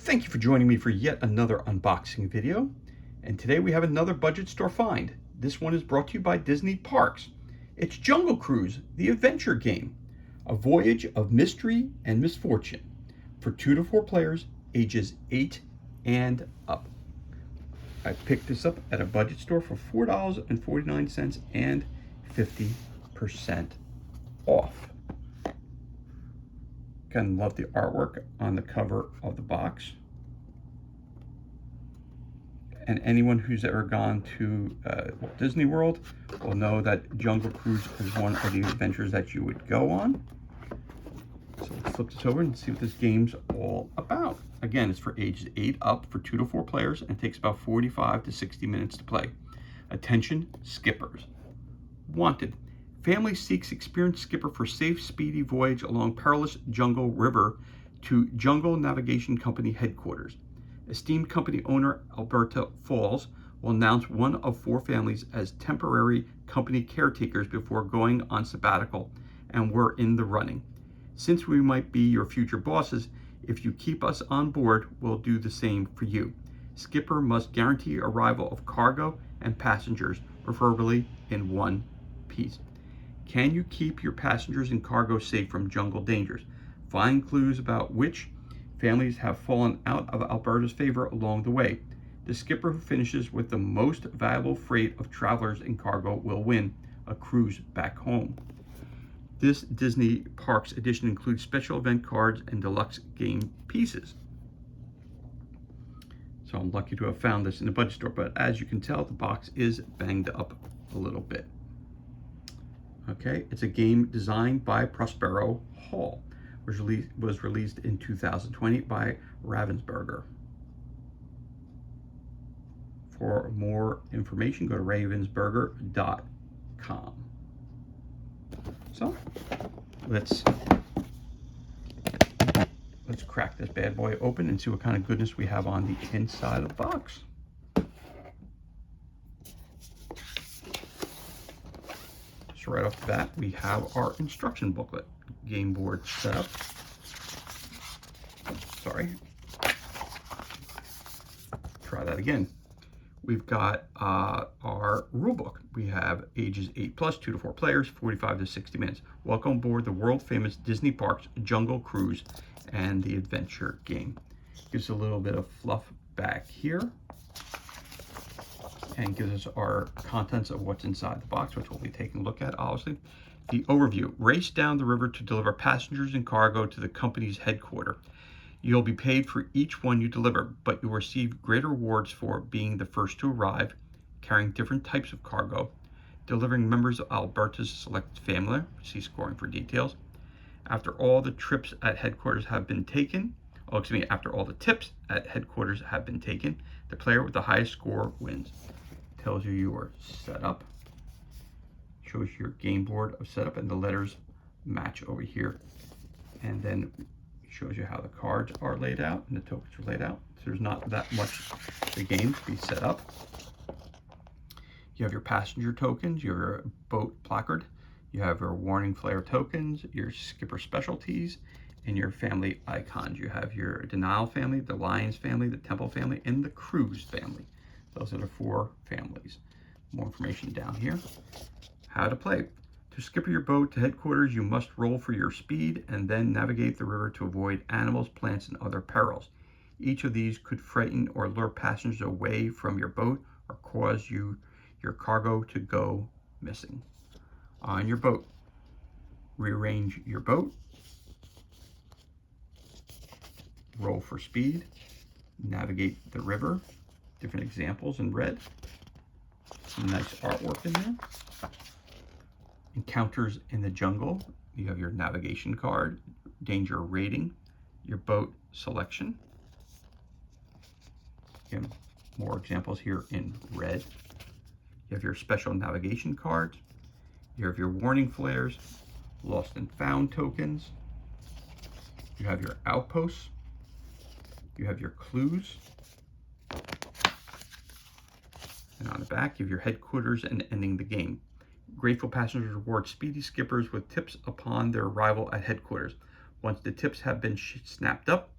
Thank you for joining me for yet another unboxing video. And today we have another budget store find. This one is brought to you by Disney Parks. It's Jungle Cruise, the adventure game, a voyage of mystery and misfortune for 2 to 4 players ages 8 and up. I picked this up at a budget store for $4.49 and 50% off. Again, love the artwork on the cover of the box. And anyone who's ever gone to Walt Disney World will know that Jungle Cruise is one of the adventures that you would go on. So let's flip this over and see what this game's all about. Again, it's for ages 8 up for 2 to 4 players and it takes about 45 to 60 minutes to play. Attention, skippers. Wanted. Family seeks experienced skipper for safe, speedy voyage along perilous jungle river to Jungle Navigation Company headquarters. Esteemed company owner Alberta Falls will announce one of 4 families as temporary company caretakers before going on sabbatical, and we're in the running. Since we might be your future bosses, if you keep us on board, we'll do the same for you. Skipper must guarantee arrival of cargo and passengers, preferably in one piece. Can you keep your passengers and cargo safe from jungle dangers? Find clues about which families have fallen out of Alberta's favor along the way. The skipper who finishes with the most valuable freight of travelers and cargo will win a cruise back home. This Disney Parks edition includes special event cards and deluxe game pieces. So I'm lucky to have found this in the budget store, but as you can tell, the box is banged up a little bit. Okay, it's a game designed by Prospero Hall. Was released in 2020 by Ravensburger. For more information, go to ravensburger.com. So let's crack this bad boy open and see what kind of goodness we have on the inside of the box. So right off the bat, we have our instruction booklet. Game board setup. Sorry. Try that again. We've got our rule book. We have ages 8 plus, 2 to 4 players, 45 to 60 minutes. Welcome aboard the world famous Disney Parks Jungle Cruise and the adventure game. Gives a little bit of fluff back here and gives us our contents of what's inside the box, which we'll be taking a look at, obviously. The overview. Race down the river to deliver passengers and cargo to the company's headquarters. You'll be paid for each one you deliver, but you'll receive greater rewards for being the first to arrive, carrying different types of cargo, delivering members of Alberta's select family. See scoring for details. After all the trips at headquarters have been taken, after all the tips at headquarters have been taken, the player with the highest score wins. Tells you your setup. Shows your game board of setup and the letters match over here. And then shows you how the cards are laid out and the tokens are laid out. So there's not that much the game to be set up. You have your passenger tokens, your boat placard, you have your warning flare tokens, your skipper specialties, and your family icons. You have your Denial family, the Lions family, the Temple family, and the Cruise family. Those are the 4 families. More information down here. How to play. To skipper your boat to headquarters, you must roll for your speed and then navigate the river to avoid animals, plants, and other perils. Each of these could frighten or lure passengers away from your boat or cause your cargo to go missing. On your boat, rearrange your boat, roll for speed, navigate the river. Different examples in red. Some nice artwork in there. Encounters in the jungle. You have your navigation card, danger rating, your boat selection. Again, more examples here in red. You have your special navigation cards. You have your warning flares, lost and found tokens. You have your outposts. You have your clues. And on the back, you have your headquarters and ending the game. Grateful passengers reward speedy skippers with tips upon their arrival at headquarters. Once the tips have been snapped up,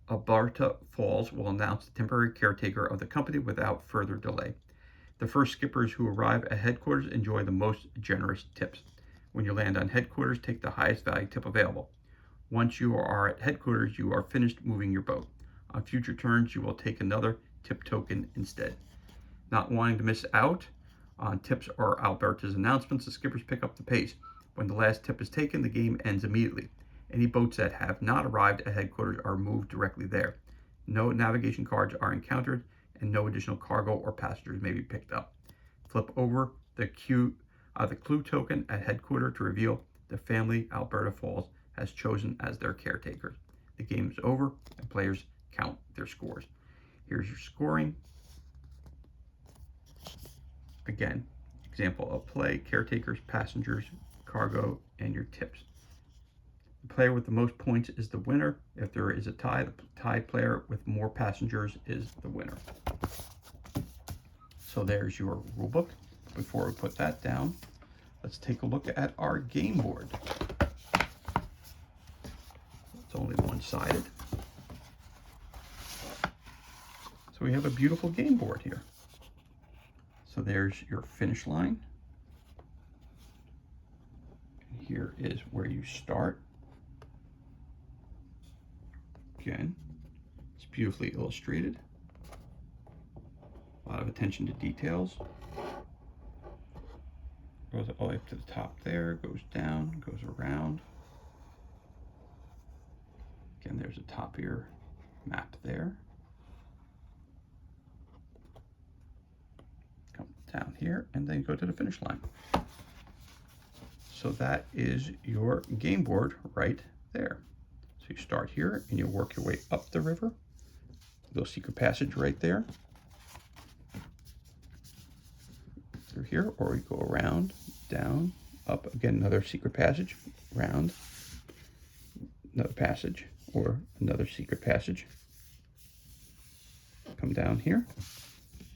a Alberta Falls will announce the temporary caretaker of the company without further delay. The first skippers who arrive at headquarters enjoy the most generous tips. When you land on headquarters, take the highest value tip available. Once you are at headquarters, you are finished moving your boat. On future turns, you will take another tip token instead. Not wanting to miss out on tips or Alberta's announcements, the skippers pick up the pace. When the last tip is taken, the game ends immediately. Any boats that have not arrived at headquarters are moved directly there. No navigation cards are encountered, and no additional cargo or passengers may be picked up. Flip over the clue token at headquarters to reveal the family Alberta Falls has chosen as their caretakers. The game is over, and players count their scores. Here's your scoring. Again, example of play, caretakers, passengers, cargo, and your tips. The player with the most points is the winner. If there is a tie, the tied player with more passengers is the winner. So there's your rule book. Before we put that down, let's take a look at our game board. It's only one-sided. So we have a beautiful game board here. So there's your finish line. And here is where you start. Again, it's beautifully illustrated. A lot of attention to details. Goes all the way up to the top there, goes down, goes around. Again, there's a top of your map there. Come down here and then go to the finish line. So that is your game board right there. So you start here and you work your way up the river. Little secret passage right there. Through here, or you go around, down, up. Again, another secret passage, round, another passage, or another secret passage. Come down here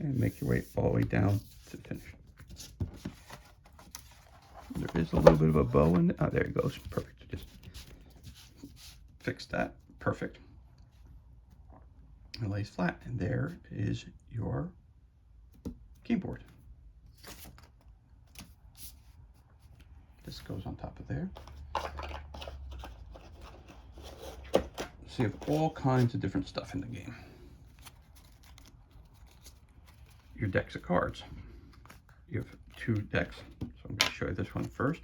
and make your way all the way down to the finish. There is a little bit of a bow in it. Oh, there it goes. Perfect. Just fix that. Perfect. It lays flat, and there is your game board. This goes on top of there. So you have all kinds of different stuff in the game. Your decks of cards. You have 2 decks. So I'm going to show you this one first.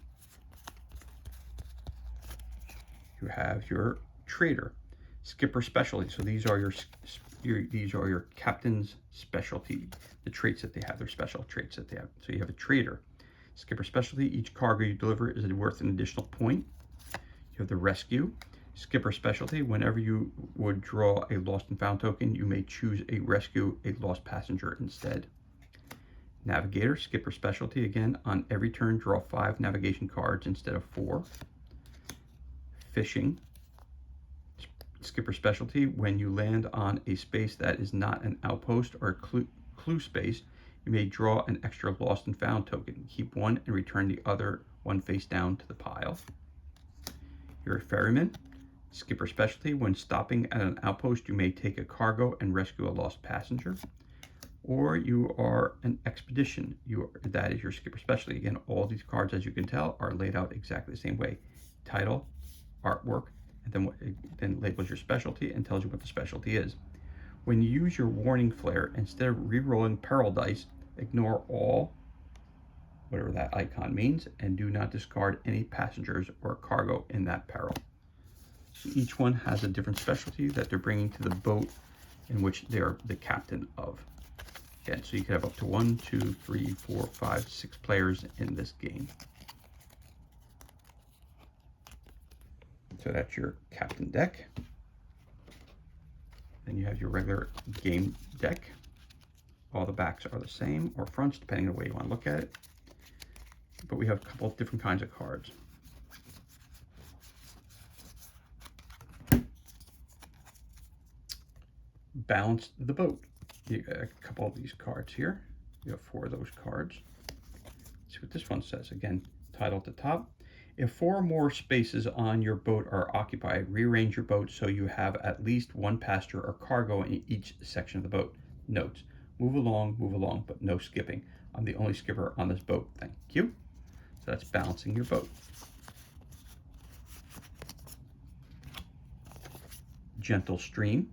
You have your trader, skipper specialty. So these are your captain's specialty, the traits that they have, their special traits that they have. So you have a trader, skipper specialty. Each cargo you deliver is worth an additional point. You have the rescue, skipper specialty. Whenever you would draw a lost and found token, you may choose a rescue a lost passenger instead. Navigator, skipper specialty. Again, on every turn, draw 5 navigation cards instead of 4. Fishing, skipper specialty. When you land on a space that is not an outpost or a clue space, you may draw an extra lost and found token. Keep one and return the other one face down to the pile. You're a ferryman, skipper specialty. When stopping at an outpost, you may take a cargo and rescue a lost passenger. Or you are an expedition. That is your skipper specialty. Again, all these cards, as you can tell, are laid out exactly the same way. Title, artwork, and then labels your specialty and tells you what the specialty is. When you use your warning flare, instead of re-rolling peril dice, ignore all, whatever that icon means, and do not discard any passengers or cargo in that peril. So each one has a different specialty that they're bringing to the boat in which they're the captain of. Again, so you could have up to 1, 2, 3, 4, 5, 6 players in this game. So that's your captain deck. Then you have your regular game deck. All the backs are the same, or fronts, depending on the way you want to look at it. But we have a couple of different kinds of cards. Balance the boat. You got a couple of these cards here. You have 4 of those cards. Let's see what this one says. Again, title at the top. If 4 or more spaces on your boat are occupied, rearrange your boat so you have at least one passenger or cargo in each section of the boat. Notes: move along, but no skipping. I'm the only skipper on this boat. Thank you. So that's balancing your boat. Gentle stream.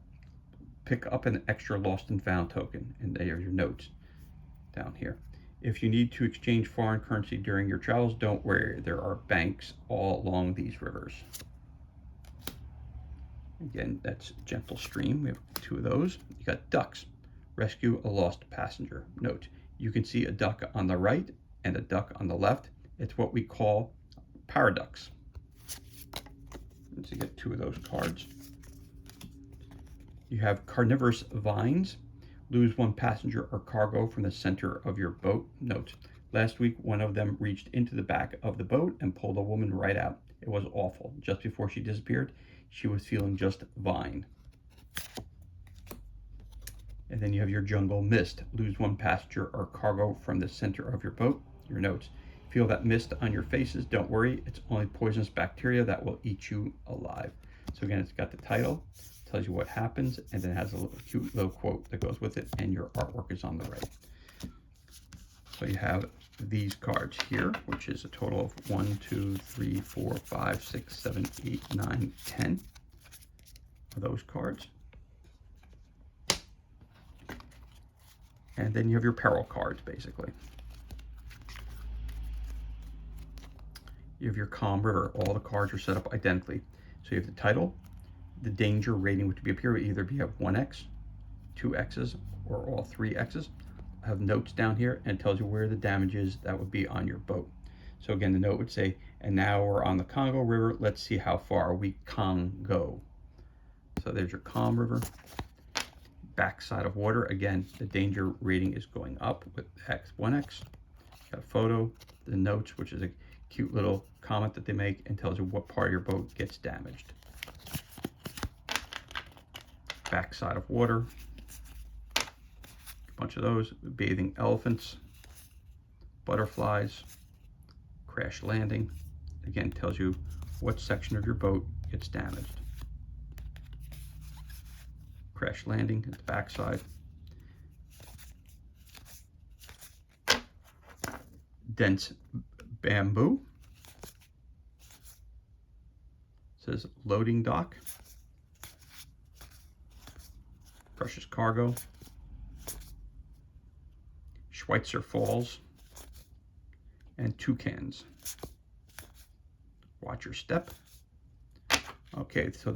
Pick up an extra lost and found token, and there are your notes down here. If you need to exchange foreign currency during your travels, don't worry, there are banks all along these rivers. Again, that's gentle stream. We have 2 of those. You got ducks. Rescue a lost passenger. Note: you can see a duck on the right and a duck on the left. It's what we call paraducks. So you get 2 of those cards. You have carnivorous vines. Lose 1 passenger or cargo from the center of your boat. Note: last week, one of them reached into the back of the boat and pulled a woman right out. It was awful. Just before she disappeared, she was feeling just fine. And then you have your jungle mist. Lose 1 passenger or cargo from the center of your boat. Your notes: feel that mist on your faces. Don't worry, it's only poisonous bacteria that will eat you alive. So again, it's got the title, tells you what happens, and then it has a little cute little quote that goes with it, and your artwork is on the right. So you have these cards here, which is a total of 1, 2, 3, 4, 5, 6, 7, 8, 9, 10 of those cards. And then you have your peril cards, basically. You have your calm river. All the cards are set up identically. So you have the title, the danger rating, which would be up here, either be have 1x, 2 X's, or all 3 X's. I have notes down here, and it tells you where the damage is that would be on your boat. So again, the note would say, and now we're on the Congo River. Let's see how far we can go. So there's your calm river. Backside of water, again, the danger rating is going up with 1x. Got a photo, the notes, which is a cute little comment that they make, and tells you what part of your boat gets damaged. Backside of water, a bunch of those. Bathing elephants, butterflies, crash landing. Again, tells you what section of your boat gets damaged. Crash landing at the backside. Dense bamboo. It says loading dock. Precious cargo. Schweitzer Falls. And toucans. Watch your step. Okay, so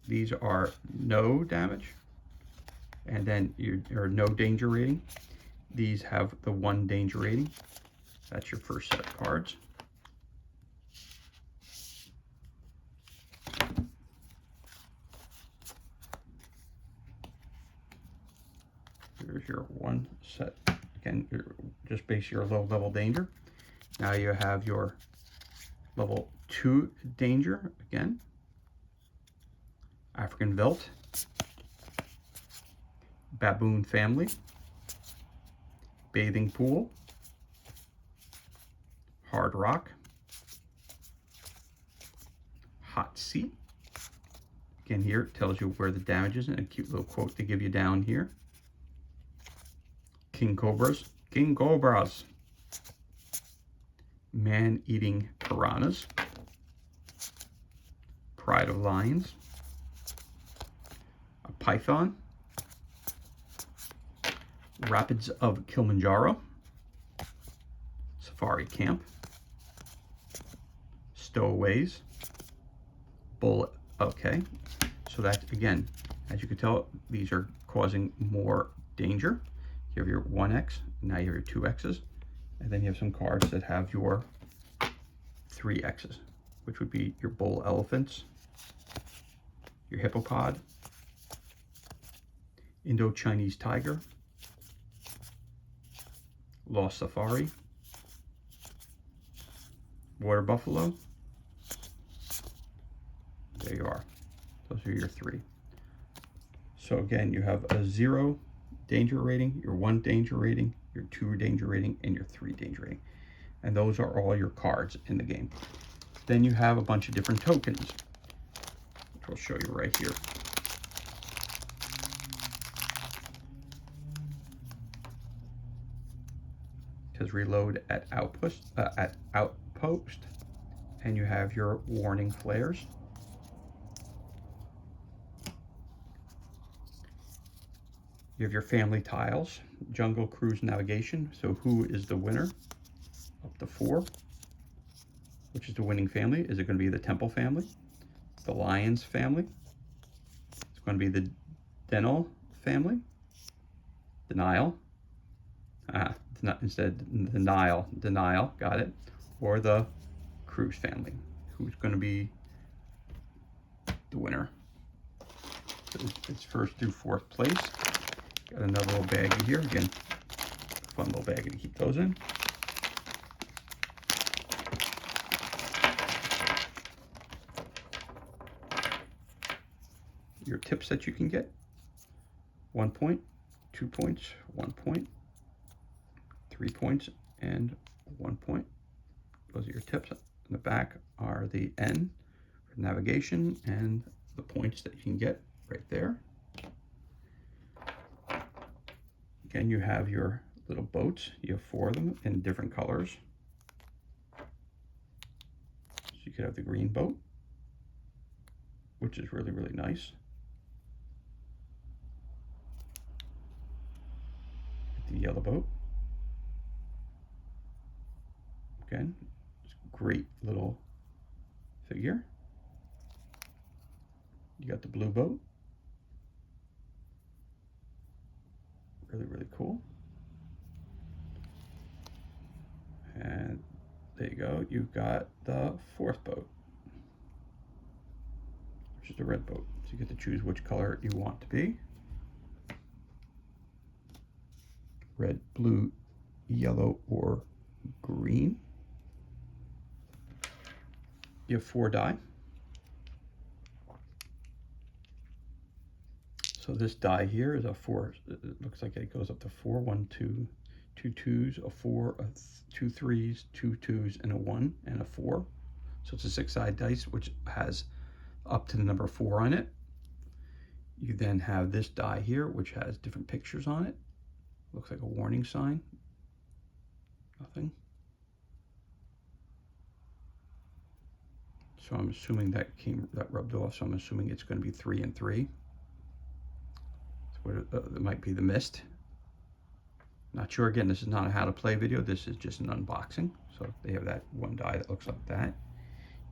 these are no damage. And then your no danger rating. These have the 1 danger rating. That's your first set of cards. Here's your 1 set. Again, just base your low level danger. Now you have your level 2 danger again. African Veldt. Baboon family. Bathing pool. Hard rock. Hot seat. Again, here it tells you where the damage is, and a cute little quote they give you down here. King cobras. King cobras. Man-eating piranhas. Pride of lions. A python. Rapids of Kilimanjaro. Safari camp. Stowaways. Bull. Okay, so that's, again, as you can tell, these are causing more danger. You have your 1x, now you have your 2x's, and then you have some cards that have your 3x's, which would be your bull elephants, your hippopod, Indo-Chinese tiger, lost safari, water buffalo. There you are. Those are your 3. So again, you have a 0 danger rating, your 1 danger rating, your 2 danger rating, and your 3 danger rating. And those are all your cards in the game. Then you have a bunch of different tokens, which I'll show you right here. It says reload at outpost, and you have your warning flares. You have your family tiles, jungle cruise navigation. So who is the winner? Up to 4. Which is the winning family? Is it going to be the Temple family, the Lions family? It's going to be the Denal family, Denial. Instead the Denial, got it. Or the Cruise family. Who's going to be the winner? So it's first through 4th place. Got another little baggie here. Again, fun little baggie to keep those in. Your tips that you can get: 1 point, 2 points, 1 point, 3 points, and 1 point. Those are your tips. In the back are the N for navigation and the points that you can get right there. Again, you have your little boats. You have 4 of them in different colors. So you could have the green boat, which is really, really nice. The yellow boat. Again, it's a great little figure. You got the blue boat. Really, really cool. And there you go. You've got the 4th boat, which is the red boat. So you get to choose which color you want to be. Red, blue, yellow, or green. You have 4 die. So this die here is a 4. It looks like it goes up to 4. 1, 2, 2 2s, a 4, 2 3s, 2 2s, and a 1 and a 4. So it's a 6-sided dice, which has up to the number 4 on it. You then have this die here, which has different pictures on it. Looks like a warning sign. Nothing. So I'm assuming that rubbed off. So I'm assuming it's going to be 3 and 3. So it might be the mist. Not sure. Again, this is not a how to play video. This is just an unboxing. So they have that one die that looks like that.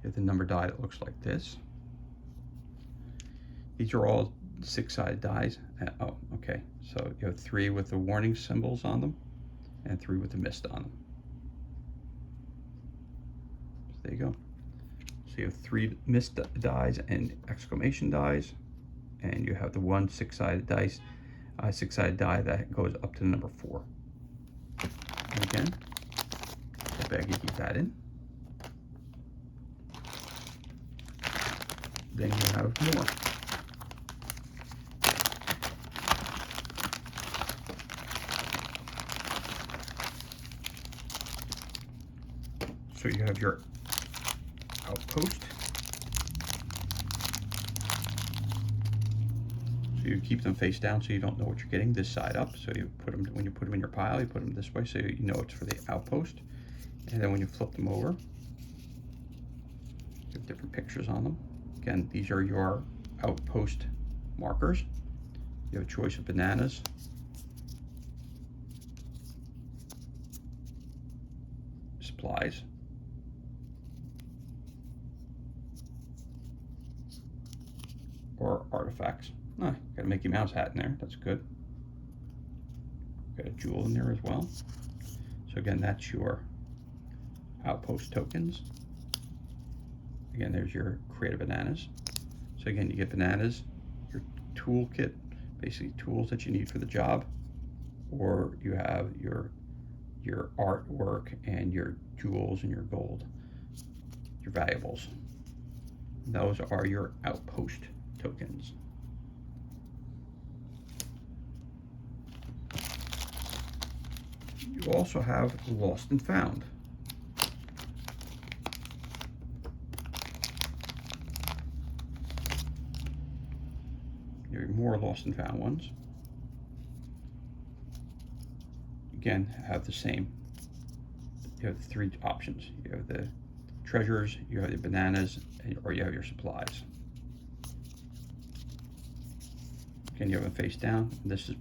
You have the number die that looks like this. These are all 6-sided dies. Oh, okay. So you have 3 with the warning symbols on them and 3 with the mist on them. So there you go. So you have 3 mist dies and exclamation dies, and you have the one 6-sided dice, 6-sided die that goes up to the number 4. And again, the bag, you keep that in. Then you have more. So you have your outpost. So you keep them face down so you don't know what you're getting. This side up. So you put them, when you put them in your pile, you put them this way so you know it's for the outpost. And then when you flip them over, you have different pictures on them. Again, these are your outpost markers. You have a choice of bananas, supplies, or artifacts. Ah, got a Mickey Mouse hat in there. That's good. Got a jewel in there as well. So again, that's your outpost tokens. Again, there's your creative bananas. So again, you get bananas, your toolkit, basically tools that you need for the job, or you have your artwork and your jewels and your gold, your valuables. Those are your outpost tokens. You also have lost and found. more lost and found ones. Again, have the same. You have the three options. You have the treasures, you have the bananas, or you have your supplies. Again, you have them face down. This is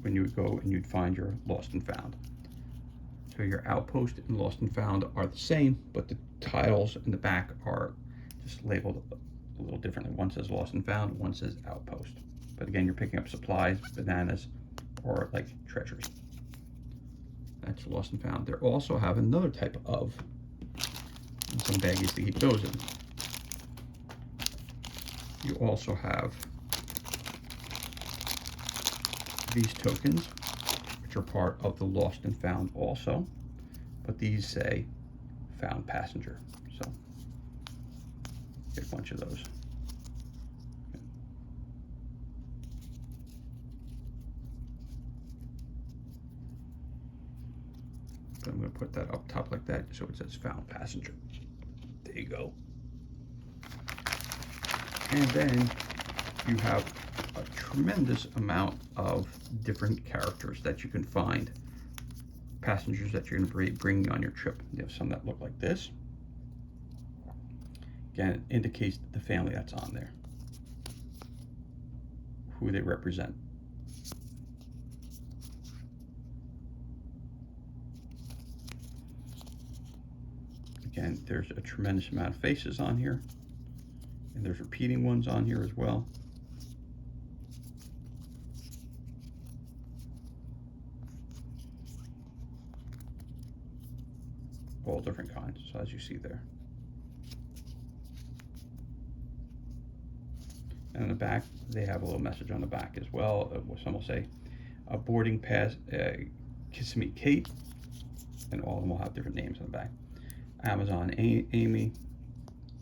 when you would go and you'd find your lost and found. So your outpost and lost and found are the same, but the tiles in the back are just labeled a little differently. One says lost and found, one says outpost. But again, you're picking up supplies, bananas, or like treasures. That's lost and found. They also have another type of some baggies to keep those in. You also have these tokens, which are part of the lost and found also, but these say found passenger. So get a bunch of those. But I'm going to put that up top like that so it says found passenger. There you go. And then you have a tremendous amount of different characters that you can find, passengers that you're going to be bringing on your trip. You have some that look like this. Again, it indicates the family that's on there, who they represent. Again, there's a tremendous amount of faces on here, and there's repeating ones on here as well. All different kinds, so as you see there. And in the back, they have a little message on the back as well. Some will say, a boarding pass, Kissimmee Kate, and all of them will have different names on the back. Amazon Amy,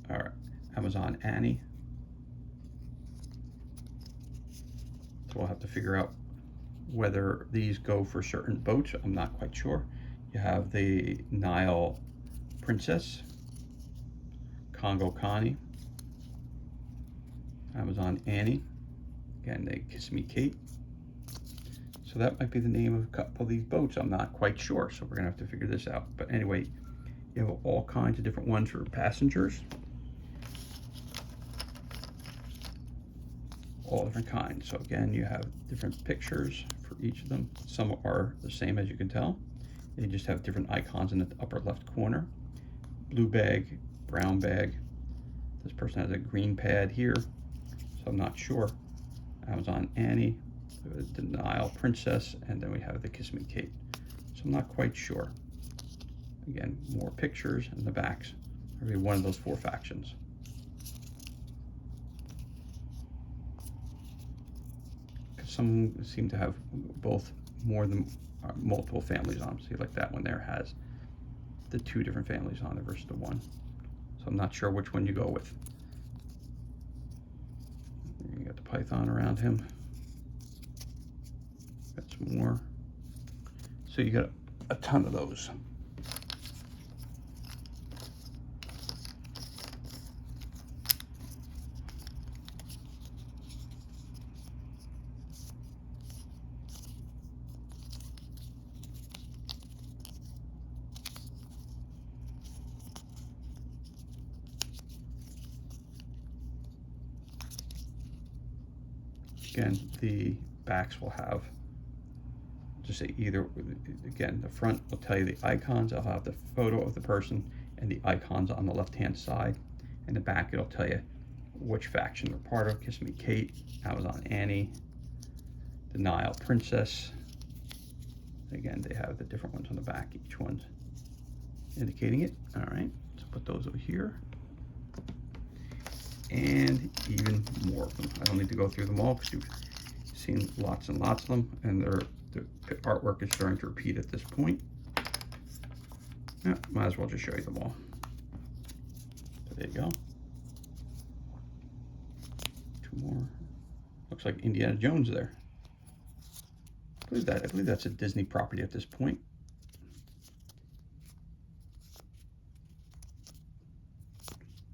or Amazon Annie. So we'll have to figure out whether these go for certain boats. I'm not quite sure. You have the Nile Princess, Congo Connie, Amazon Annie, again, the Kissimmee Kate. So that might be the name of a couple of these boats. I'm not quite sure, so we're gonna have to figure this out. But anyway, you have all kinds of different ones for passengers. All different kinds. So again, you have different pictures for each of them. Some are the same, as you can tell. They just have different icons in the upper left corner. Blue bag, brown bag. This person has a green pad here, so I'm not sure. Amazon Annie, the Nile Princess, and then we have the Kissimmee Kate. So I'm not quite sure. Again, more pictures in the backs. Maybe one of those four factions. Some seem to have both more than multiple families on them. See, like that one there has the two different families on it versus the one. So I'm not sure which one you go with. You got the python around him. Got some more. So you got a ton of those. Again, the backs will have, just say either, again, the front will tell you the icons. I'll have the photo of the person and the icons on the left-hand side. And the back, it'll tell you which faction they're part of. Kissimmee Kate, Amazon Annie, the Nile Princess. Again, they have the different ones on the back, each one's indicating it. All right, so put those over here. And even more of them. I don't need to go through them all because you've seen lots and lots of them, and the artwork is starting to repeat at this point. Yeah, might as well just show you them all. So there you go. Two more. Looks like Indiana Jones there. I believe that's a Disney property at this point.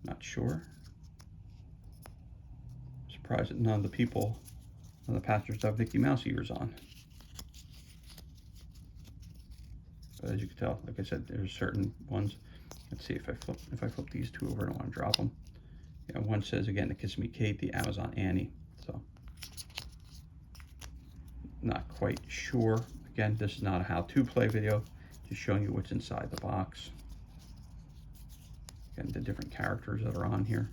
Not sure. Surprised that none of the people One of the passengers have Mickey Mouse ears on. But as you can tell, like I said, there's certain ones. Let's see if I flip these two over. I don't want to drop them. Yeah, one says again, the Kiss Me Kate, the Amazon Annie. So not quite sure. Again, this is not a how-to play video, just showing you what's inside the box. Again, the different characters that are on here,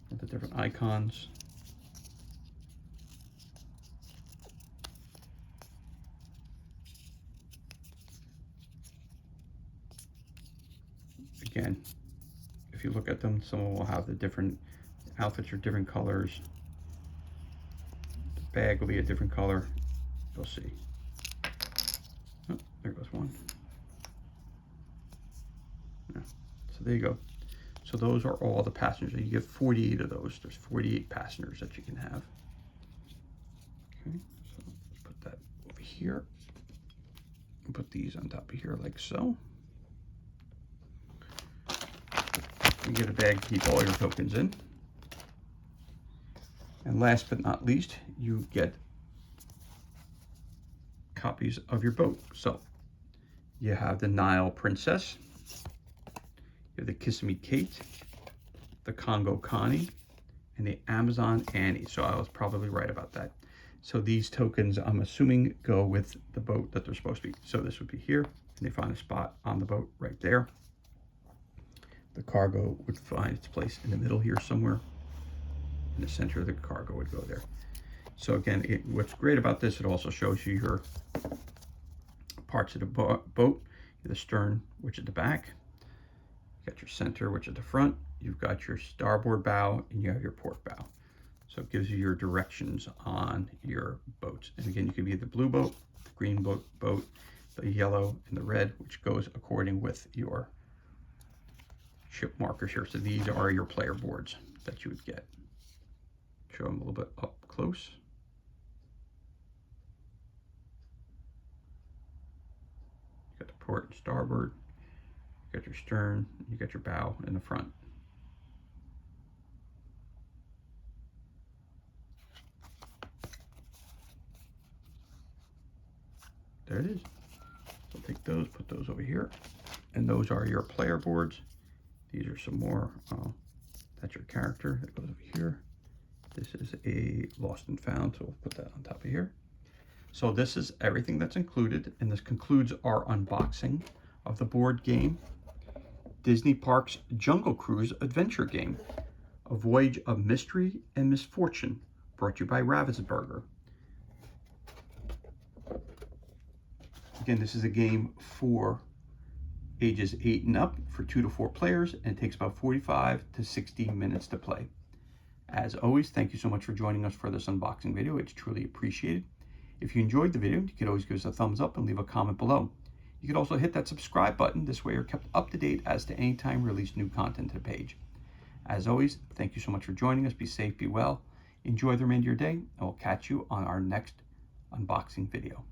with the different icons. Again, if you look at them, some will have the different outfits are different colors. The bag will be a different color. You'll see. Oh, there goes one. Yeah. So there you go. So those are all the passengers. You get 48 of those. There's 48 passengers that you can have. Okay, so let's put that over here. Put these on top of here like so. You get a bag to keep all your tokens in. And last but not least, you get copies of your boat. So you have the Nile Princess, you have the Kiss Me Kate, the Congo Connie, and the Amazon Annie. So I was probably right about that. So these tokens, I'm assuming, go with the boat that they're supposed to be. So this would be here, and they find a spot on the boat right there. The cargo would find its place in the middle here somewhere. In the center of the cargo would go there. So again, what's great about this, it also shows you your parts of the boat. The stern, which is the back. You got your center, which is the front. You've got your starboard bow, and you have your port bow. So it gives you your directions on your boats. And again, you can be the blue boat, the green boat, the yellow, and the red, which goes according with your ship markers here. So these are your player boards that you would get. Show them a little bit up close. You got the port and starboard, you got your stern, you got your bow in the front. There it is. So take those, put those over here. And those are your player boards. These are some more, that's your character that goes over here. This is a Lost and Found, so we'll put that on top of here. So this is everything that's included, and this concludes our unboxing of the board game, Disney Parks Jungle Cruise Adventure Game, A Voyage of Mystery and Misfortune, brought to you by Ravensburger. Again, this is a game for ages 8 and up for 2 to 4 players, and it takes about 45 to 60 minutes to play. As always, thank you so much for joining us for this unboxing video. It's truly appreciated. If you enjoyed the video, you could always give us a thumbs up and leave a comment below. You could also hit that subscribe button. This way you're kept up to date as to any time we release new content to the page. As always, thank you so much for joining us. Be safe, be well. Enjoy the remainder of your day, and we'll catch you on our next unboxing video.